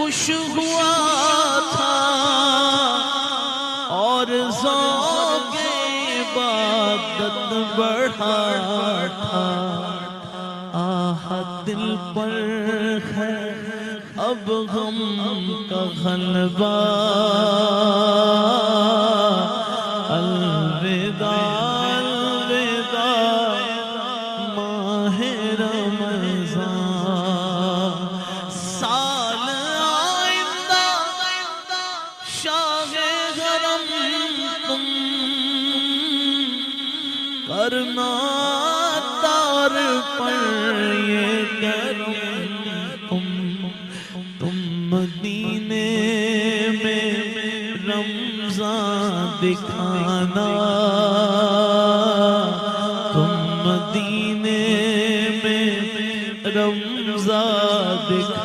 خوش ہوا تھا اور ذوق عبادت بڑھا تھا. آہ دل پر ہے اب غم کا غلبہ. الوداع الوداع ماہ رمضان. سال آئندہ شاہ حرم تم کرنا دار پر یہ کرم. تم مدینے میں رمضان دکھانا. تم مدینے میں رمضان دکھانا.